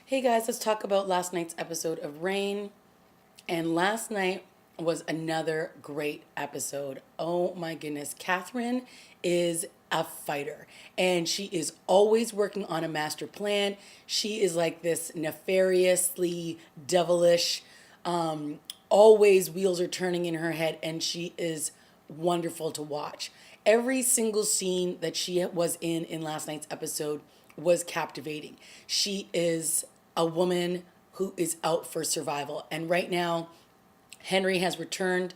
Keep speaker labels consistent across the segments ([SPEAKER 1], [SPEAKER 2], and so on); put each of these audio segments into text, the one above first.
[SPEAKER 1] Hey guys, let's talk about last night's episode of Rain. And last night was another great episode. Oh my goodness. Catherine is a fighter and she is always working on a master plan. She is like this nefariously devilish, always wheels are turning in her head, and she is wonderful to watch. Every single scene that she was in last night's episode was captivating. She is a woman who is out for survival. And right now, Henry has returned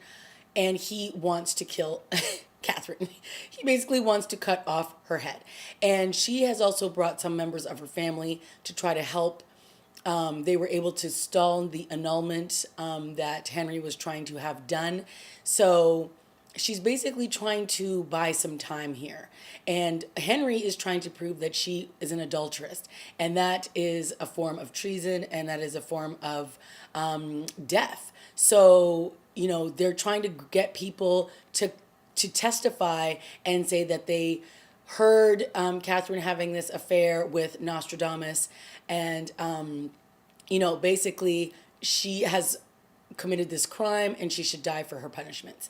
[SPEAKER 1] and he wants to kill Catherine. He basically wants to cut off her head. And she has also brought some members of her family to try to help. They were able to stall the annulment that Henry was trying to have done. So she's basically trying to buy some time here. And Henry is trying to prove that she is an adulteress. And that is a form of treason, and that is a form of death. So, they're trying to get people to testify and say that they heard Catherine having this affair with Nostradamus. And, basically, she has committed this crime and she should die for her punishments.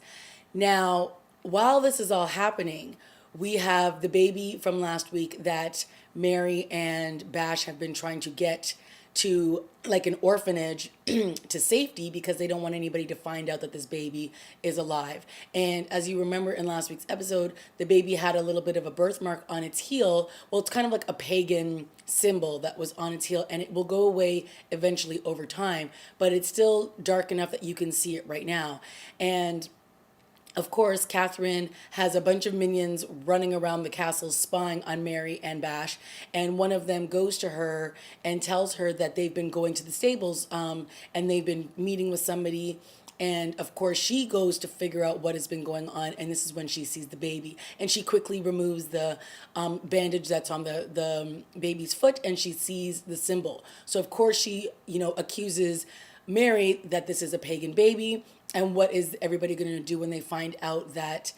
[SPEAKER 1] Now, while this is all happening, we have the baby from last week that Mary and Bash have been trying to get to like an orphanage to safety because they don't want anybody to find out that this baby is alive. And as you remember in last week's episode, the baby had a little bit of a birthmark on its heel. Well, it's kind of like a pagan symbol that was on its heel, and it will go away eventually over time, but it's still dark enough that you can see it right now. And of course, Catherine has a bunch of minions running around the castle spying on Mary and Bash, and one of them goes to her and tells her that they've been going to the stables and they've been meeting with somebody. And of course, she goes to figure out what has been going on, and this is when she sees the baby. And she quickly removes the bandage that's on the baby's foot, and she sees the symbol. So of course, she accuses Mary that this is a pagan baby. And what is everybody going to do when they find out that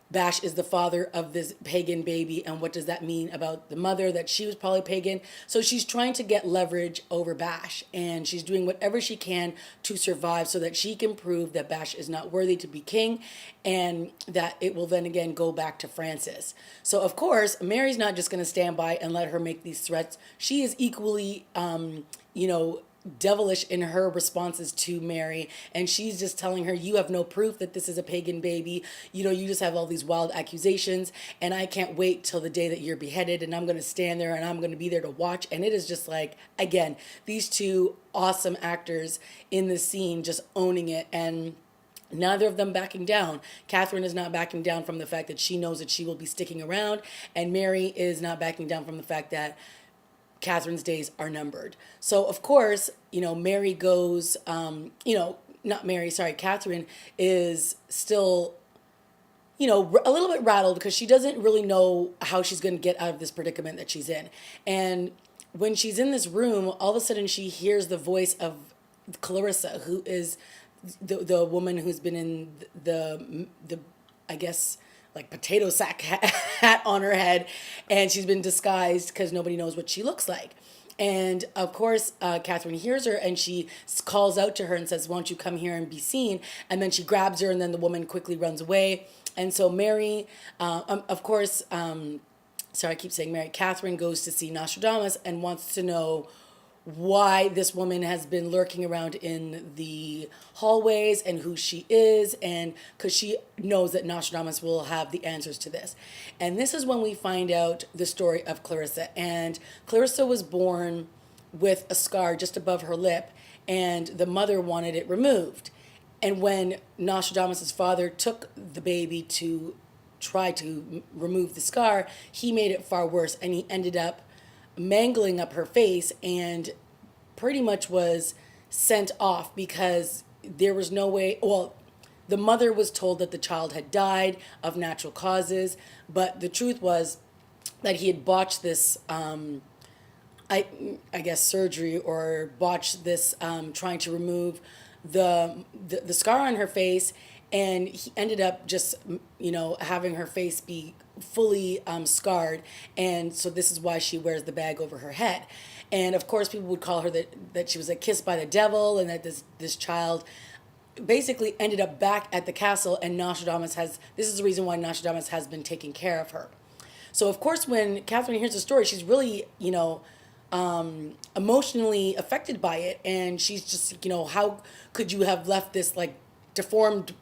[SPEAKER 1] Bash is the father of this pagan baby? And what does that mean about the mother, that she was probably pagan? So she's trying to get leverage over Bash, and she's doing whatever she can to survive so that she can prove that Bash is not worthy to be king, and that it will then again go back to Francis. So of course, Mary's not just going to stand by and let her make these threats. She is equally, devilish in her responses to Mary, and she's just telling her, you have no proof that this is a pagan baby. You just have all these wild accusations, and I can't wait till the day that you're beheaded, and I'm going to stand there and I'm going to be there to watch. And it is just like, again, these two awesome actors in the scene just owning it, and neither of them backing down. Catherine is not backing down from the fact that she knows that she will be sticking around, and Mary is not backing down from the fact that Catherine's days are numbered. So of course, Mary goes, not Mary, sorry, Catherine is still, a little bit rattled because she doesn't really know how she's going to get out of this predicament that she's in. And when she's in this room, all of a sudden she hears the voice of Clarissa, who is the woman who's been in the I guess, like potato sack hat on her head, and she's been disguised because nobody knows what she looks like. And of course, Catherine hears her and she calls out to her and says, won't you come here and be seen? And then she grabs her, and then the woman quickly runs away. And so Mary, of course, sorry, I keep saying Mary, Catherine goes to see Nostradamus and wants to know why this woman has been lurking around in the hallways and who she is, and because she knows that Nostradamus will have the answers to this. And this is when we find out the story of Clarissa. And Clarissa was born with a scar just above her lip, and the mother wanted it removed. And when Nostradamus' father took the baby to try to remove the scar, he made it far worse, and he ended up mangling up her face and pretty much was sent off because there was no way. Well, the mother was told that the child had died of natural causes, but the truth was that he had botched this I guess surgery, or botched this trying to remove the scar on her face, and he ended up just having her face be fully scarred. And so this is why she wears the bag over her head. And of course, people would call her that she was like kissed by the devil, and that this child basically ended up back at the castle. And Nostradamus has this is the reason why Nostradamus has been taking care of her. So of course, when Catherine hears the story, she's really emotionally affected by it, and she's just how could you have left this like deformed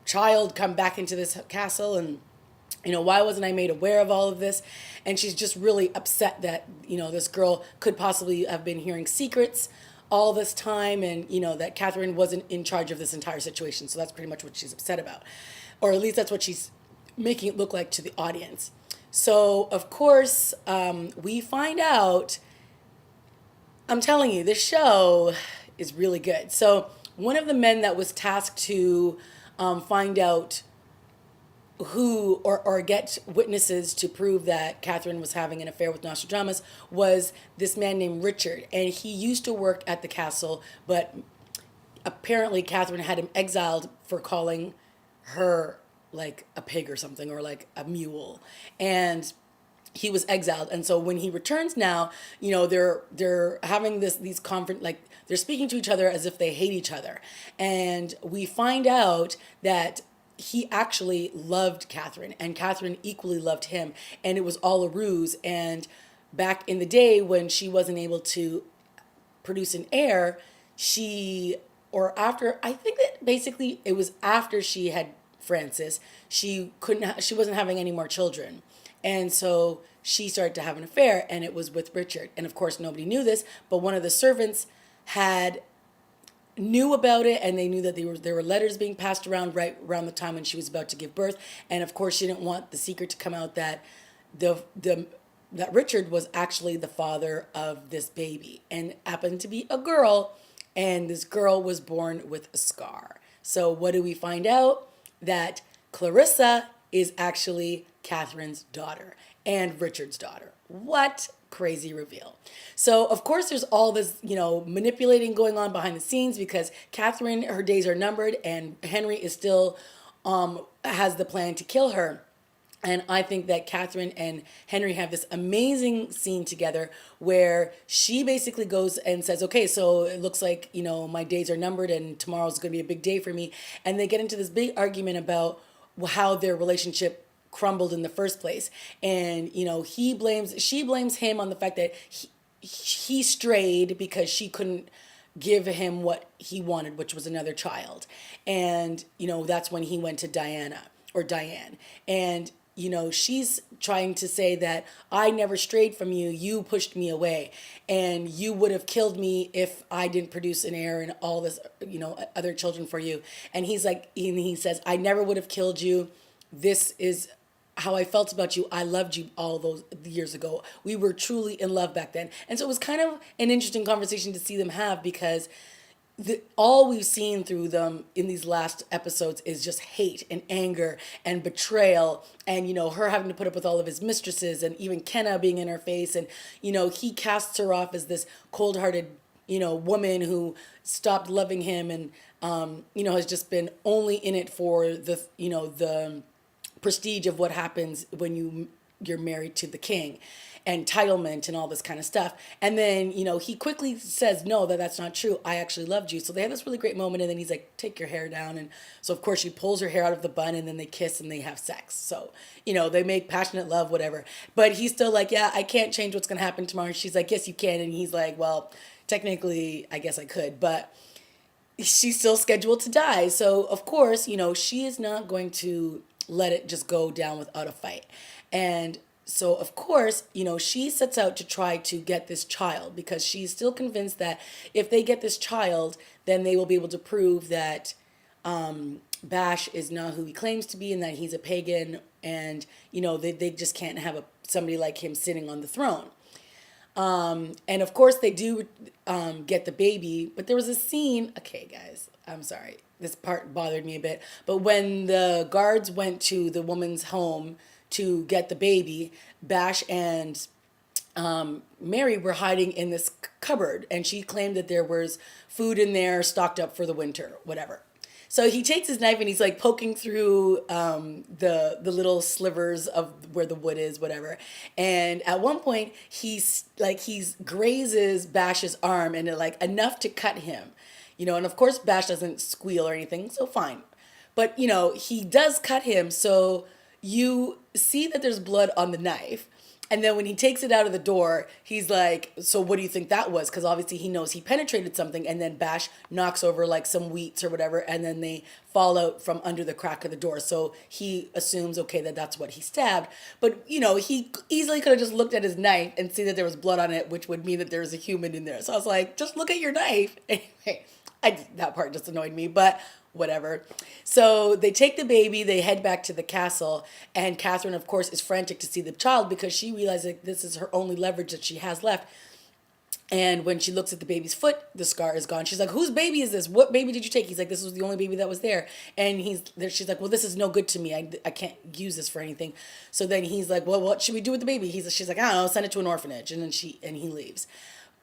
[SPEAKER 1] child come back into this castle, and why wasn't I made aware of all of this? And she's just really upset that this girl could possibly have been hearing secrets all this time, and that Catherine wasn't in charge of this entire situation. So that's pretty much what she's upset about, or at least that's what she's making it look like to the audience. So of course, we find out. I'm telling you, this show is really good. So one of the men that was tasked to find out who or get witnesses to prove that Catherine was having an affair with Nostradamus was this man named Richard. And he used to work at the castle, but apparently Catherine had him exiled for calling her like a pig or something, or like a mule. And he was exiled, and so when he returns now, they're having these conference, like they're speaking to each other as if they hate each other, and we find out that he actually loved Catherine, and Catherine equally loved him, and it was all a ruse. And back in the day when she wasn't able to produce an heir, I think that basically it was after she had Francis, she wasn't having any more children. And so she started to have an affair, and it was with Richard. And of course, nobody knew this, but one of the servants knew about it, and they knew that there were letters being passed around right around the time when she was about to give birth. And of course, she didn't want the secret to come out that that Richard was actually the father of this baby, and happened to be a girl, and this girl was born with a scar. So what do we find out? That Clarissa is actually Catherine's daughter and Richard's daughter. What crazy reveal. So of course there's all this, manipulating going on behind the scenes, because Catherine, her days are numbered, and Henry is still has the plan to kill her. And I think that Catherine and Henry have this amazing scene together where she basically goes and says, okay, so it looks like, my days are numbered and tomorrow's going to be a big day for me. And they get into this big argument about how their relationship crumbled in the first place. And, she blames him on the fact that he strayed because she couldn't give him what he wanted, which was another child. And, that's when he went to Diane. And, she's trying to say that I never strayed from you. You pushed me away, and you would have killed me if I didn't produce an heir and all this, other children for you. And he says, I never would have killed you. This is how I felt about you. I loved you all those years ago. We were truly in love back then. And so it was kind of an interesting conversation to see them have, because all we've seen through them in these last episodes is just hate and anger and betrayal, and her having to put up with all of his mistresses, and even Kenna being in her face, and he casts her off as this cold-hearted woman who stopped loving him, and has just been only in it for the prestige of what happens when you're married to the king, entitlement and all this kind of stuff. And then, he quickly says, no, that's not true. I actually loved you. So they have this really great moment, and then he's like, take your hair down. And so of course she pulls her hair out of the bun, and then they kiss and they have sex. So, they make passionate love, whatever. But he's still like, yeah, I can't change what's going to happen tomorrow. She's like, yes, you can. And he's like, well, technically, I guess I could, but she's still scheduled to die. So of course, she is not going to let it just go down without a fight. And so, of course, she sets out to try to get this child, because she's still convinced that if they get this child, then they will be able to prove that Bash is not who he claims to be, and that he's a pagan, and, they just can't have somebody like him sitting on the throne. And of course they do get the baby, but there was a scene, okay guys, I'm sorry, this part bothered me a bit, but when the guards went to the woman's home to get the baby, Bash and Mary were hiding in this cupboard, and she claimed that there was food in there stocked up for the winter, whatever. So he takes his knife and he's like poking through the little slivers of where the wood is, whatever. And at one point, he's grazes Bash's arm and like enough to cut him, And of course, Bash doesn't squeal or anything, so fine. But he does cut him, so you see that there's blood on the knife. And then when he takes it out of the door, he's like, so what do you think that was? Because obviously he knows he penetrated something. And then Bash knocks over like some wheats or whatever. And then they fall out from under the crack of the door. So he assumes, okay, that's what he stabbed. But, he easily could have just looked at his knife and see that there was blood on it, which would mean that there was a human in there. So I was like, just look at your knife. Anyway, that part just annoyed me. But whatever. So they take the baby, they head back to the castle, and Catherine, of course, is frantic to see the child because she realizes that this is her only leverage that she has left. And when she looks at the baby's foot, the scar is gone. She's like, whose baby is this? What baby did you take? He's like, this was the only baby that was there. And she's like, well, this is no good to me. I can't use this for anything. So then he's like, well, what should we do with the baby? She's like, I don't know, send it to an orphanage. And then he leaves.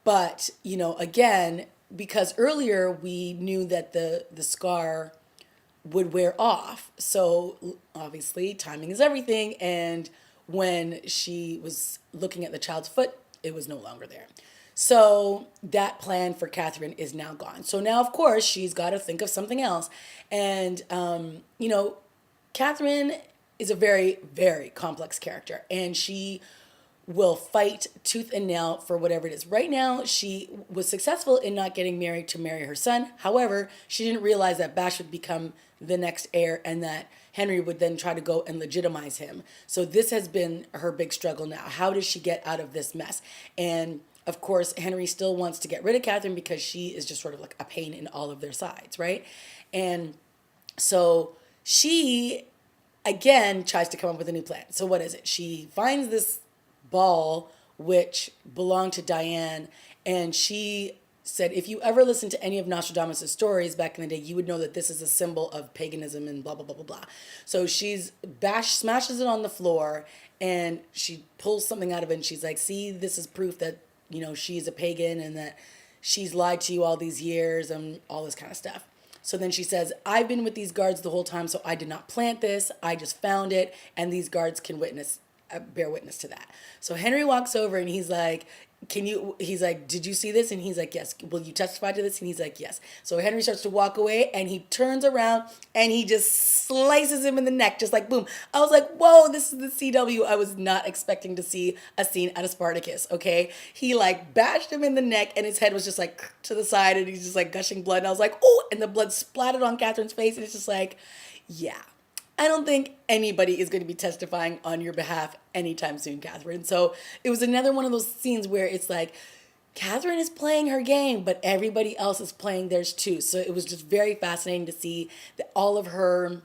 [SPEAKER 1] But, again, because earlier we knew that the scar would wear off. So obviously timing is everything. And when she was looking at the child's foot, it was no longer there. So that plan for Catherine is now gone. So now, of course, she's got to think of something else. And, Catherine is a very, very complex character. And she will fight tooth and nail for whatever it is. Right now, she was successful in not getting married to marry her son. However, she didn't realize that Bash would become the next heir and that Henry would then try to go and legitimize him. So this has been her big struggle now. How does she get out of this mess? And of course, Henry still wants to get rid of Catherine because she is just sort of like a pain in all of their sides, right? And so she, again, tries to come up with a new plan. So what is it? She finds this ball which belonged to Diane, and she said, if you ever listen to any of Nostradamus' stories back in the day, you would know that this is a symbol of paganism and blah, blah, blah, blah, blah. So Bash smashes it on the floor, and she pulls something out of it, and she's like, see, this is proof that, she's a pagan and that she's lied to you all these years and all this kind of stuff. So then she says, I've been with these guards the whole time, so I did not plant this. I just found it, and these guards can bear witness to that. So Henry walks over and he's like, he's like, did you see this? And he's like, yes. Will you testify to this? And he's like, yes. So Henry starts to walk away and he turns around and he just slices him in the neck, just like boom. I was like, whoa, this is the CW. I was not expecting to see a scene out of Spartacus, okay? He like bashed him in the neck and his head was just like to the side and he's just like gushing blood. And I was like, oh, and the blood splattered on Catherine's face. And it's just like, yeah. I don't think anybody is going to be testifying on your behalf anytime soon, Catherine. So it was another one of those scenes where it's like, Catherine is playing her game, but everybody else is playing theirs too. So it was just very fascinating to see that all of her,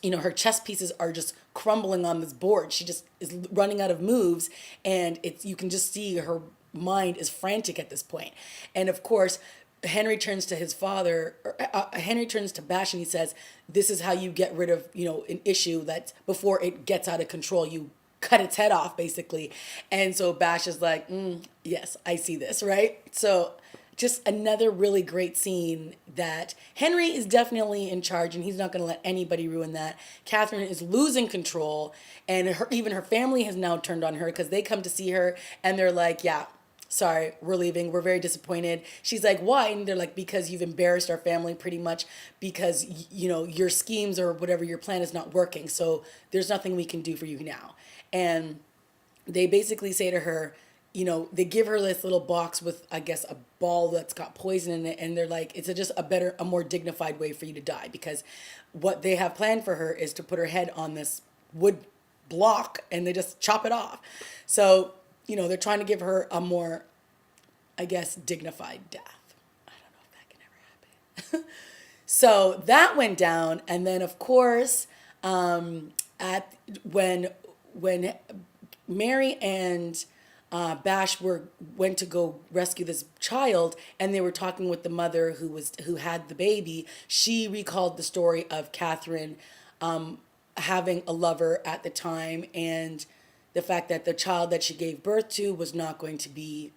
[SPEAKER 1] her chess pieces are just crumbling on this board. She just is running out of moves, and you can just see her mind is frantic at this point. And of course, Henry turns to his father, Henry turns to Bash and he says, this is how you get rid of, an issue that before it gets out of control, you cut its head off basically. And so Bash is like, yes, I see this, right? So just another really great scene that Henry is definitely in charge and he's not going to let anybody ruin that. Catherine is losing control and even her family has now turned on her because they come to see her and they're like, yeah, sorry, we're leaving. We're very disappointed. She's like, why? And they're like, because you've embarrassed our family pretty much because, your schemes or whatever your plan is not working. So there's nothing we can do for you now. And they basically say to her, they give her this little box with, I guess, a ball that's got poison in it. And they're like, it's just a more dignified way for you to die because what they have planned for her is to put her head on this wood block and they just chop it off. So they're trying to give her a more, I guess, dignified death. I don't know if that can ever happen. So that went down. And then, of course, when Mary and Bash went to go rescue this child and they were talking with the mother who had the baby, she recalled the story of Catherine having a lover at the time and the fact that the child that she gave birth to was not going to be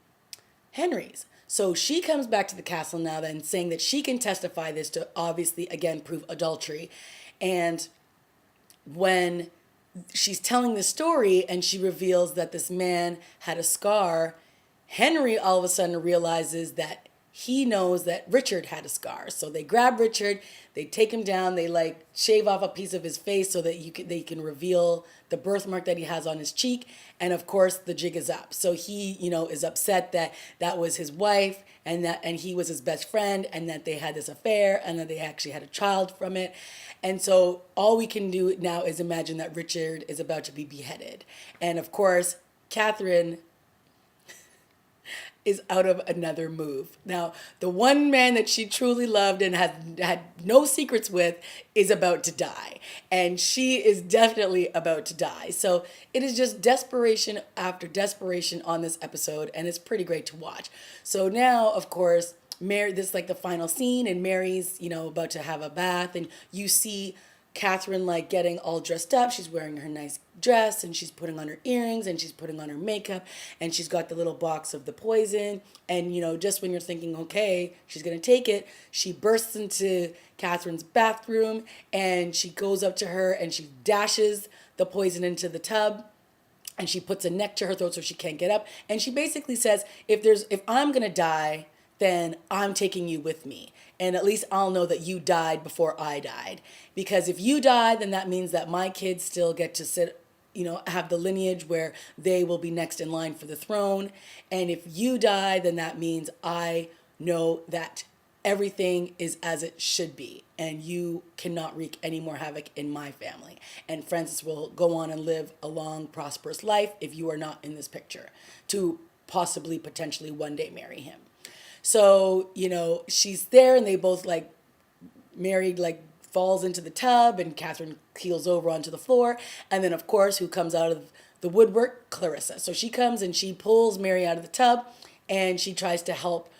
[SPEAKER 1] Henry's. So she comes back to the castle now, then saying that she can testify this to obviously again prove adultery. And when she's telling the story and she reveals that this man had a scar, Henry all of a sudden realizes that he knows that Richard had a scar. So they grab Richard, they take him down, they like shave off a piece of his face so that they can reveal the birthmark that he has on his cheek. And of course the jig is up. So he, is upset that that was his wife and he was his best friend and that they had this affair and that they actually had a child from it. And so all we can do now is imagine that Richard is about to be beheaded. And of course, Catherine is out of another move. Now, the one man that she truly loved and had no secrets with is about to die. And she is definitely about to die. So it is just desperation after desperation on this episode, and it's pretty great to watch. So now, of course, Mary, this is like the final scene, and Mary's, about to have a bath, and you see Catherine like getting all dressed up. She's wearing her nice dress and she's putting on her earrings and she's putting on her makeup and she's got the little box of the poison. And just when you're thinking, okay, she's gonna take it, she bursts into Catherine's bathroom and she goes up to her and she dashes the poison into the tub. And she puts a neck to her throat so she can't get up. And she basically says, if I'm gonna die, then I'm taking you with me. And at least I'll know that you died before I died. Because if you die, then that means that my kids still get to sit, have the lineage where they will be next in line for the throne. And if you die, then that means I know that everything is as it should be. And you cannot wreak any more havoc in my family. And Francis will go on and live a long, prosperous life if you are not in this picture, to possibly, potentially one day marry him. So, she's there and they both Mary falls into the tub and Catherine keels over onto the floor. And then, of course, who comes out of the woodwork? Clarissa. So she comes and she pulls Mary out of the tub and she tries to help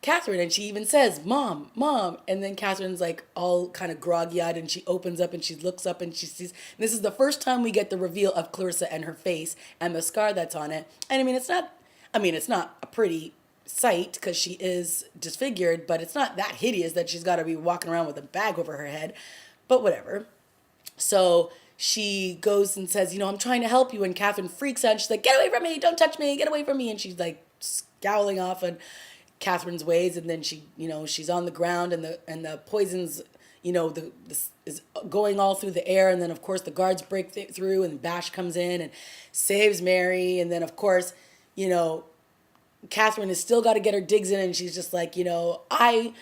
[SPEAKER 1] Catherine. And she even says, Mom, Mom. And then Catherine's all kind of groggy-eyed and she opens up and she looks up and she sees, and this is the first time we get the reveal of Clarissa and her face and the scar that's on it. And it's not a pretty sight because she is disfigured, but it's not that hideous that she's got to be walking around with a bag over her head, but whatever. So she goes and says, I'm trying to help you, and Catherine freaks out. She's like, get away from me, don't touch me, get away from me. And she's scowling off on Catherine's ways, and then she's on the ground and the poisons, is going all through the air. And then of course the guards break through and Bash comes in and saves Mary. And then of course, Catherine has still got to get her digs in, and she's just I,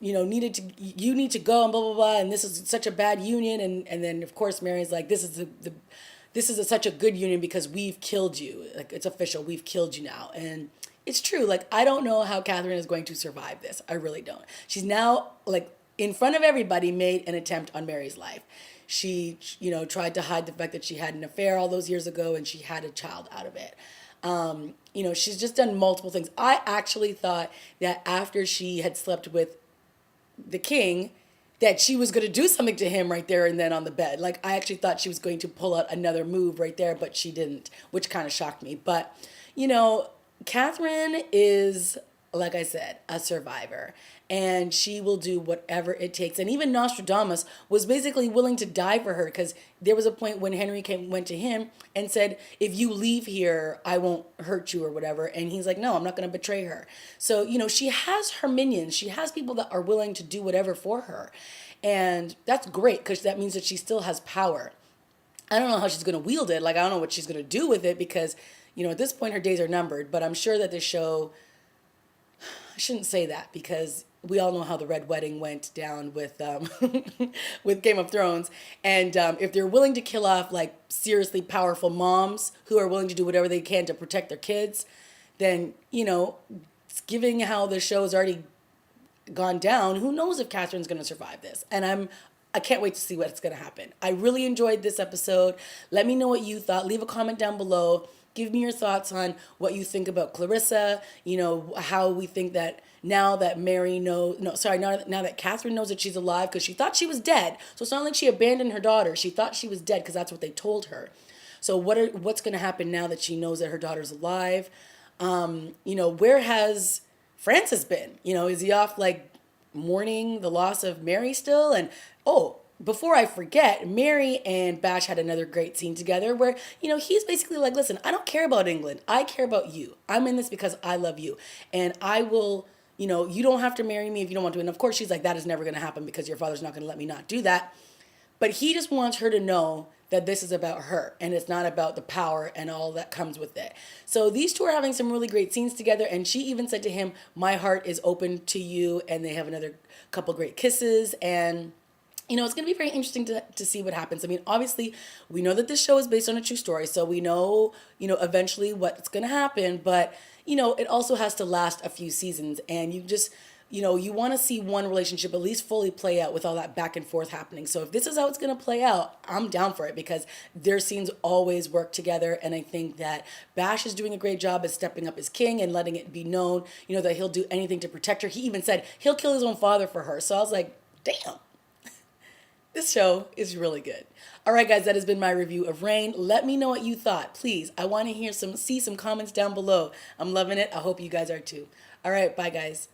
[SPEAKER 1] you need to go and blah, blah, blah. And this is such a bad union. And then of course, Mary's like, this is such a good union because we've killed you. It's official. We've killed you now. And it's true. I don't know how Catherine is going to survive this. I really don't. She's now in front of everybody made an attempt on Mary's life. She, tried to hide the fact that she had an affair all those years ago and she had a child out of it. She's just done multiple things. I actually thought that after she had slept with the king, that she was going to do something to him right there and then on the bed. I actually thought she was going to pull out another move right there, but she didn't, which kind of shocked me. But, Catherine is, like I said, a survivor. And she will do whatever it takes. And even Nostradamus was basically willing to die for her because there was a point when Henry went to him and said, if you leave here, I won't hurt you or whatever. And he's like, no, I'm not going to betray her. So, she has her minions. She has people that are willing to do whatever for her. And that's great because that means that she still has power. I don't know how she's going to wield it. I don't know what she's going to do with it because, at this point her days are numbered. But I'm sure that the show, I shouldn't say that because we all know how the Red Wedding went down with with Game of Thrones. And if they're willing to kill off seriously powerful moms who are willing to do whatever they can to protect their kids, then, given how the show's already gone down, who knows if Catherine's going to survive this. And I can't wait to see what's going to happen. I really enjoyed this episode. Let me know what you thought. Leave a comment down below. Give me your thoughts on what you think about Clarissa, how we think that now that now that Catherine knows that she's alive because she thought she was dead. So it's not like she abandoned her daughter. She thought she was dead because that's what they told her. So what's going to happen now that she knows that her daughter's alive? Where has Francis been? You know, is he off like mourning the loss of Mary still? And oh, before I forget, Mary and Bash had another great scene together where, you know, he's basically like, listen, I don't care about England. I care about you. I'm in this because I love you. And I will, you know, you don't have to marry me if you don't want to. And of course, she's like, that is never going to happen because your father's not going to let me not do that. But he just wants her to know that this is about her and it's not about the power and all that comes with it. So these two are having some really great scenes together. And she even said to him, my heart is open to you. And they have another couple great kisses. And you know, it's going to be very interesting to see what happens. I mean, obviously, we know that this show is based on a true story, so we know, you know, eventually what's going to happen, but, you know, it also has to last a few seasons, and you just, you know, you want to see one relationship at least fully play out with all that back and forth happening. So if this is how it's going to play out, I'm down for it because their scenes always work together, and I think that Bash is doing a great job at stepping up as king and letting it be known, you know, that he'll do anything to protect her. He even said he'll kill his own father for her, so I was like, damn. This show is really good. All right, guys, that has been my review of Reign. Let me know what you thought. Please, I want to see some comments down below. I'm loving it. I hope you guys are too. All right, bye, guys.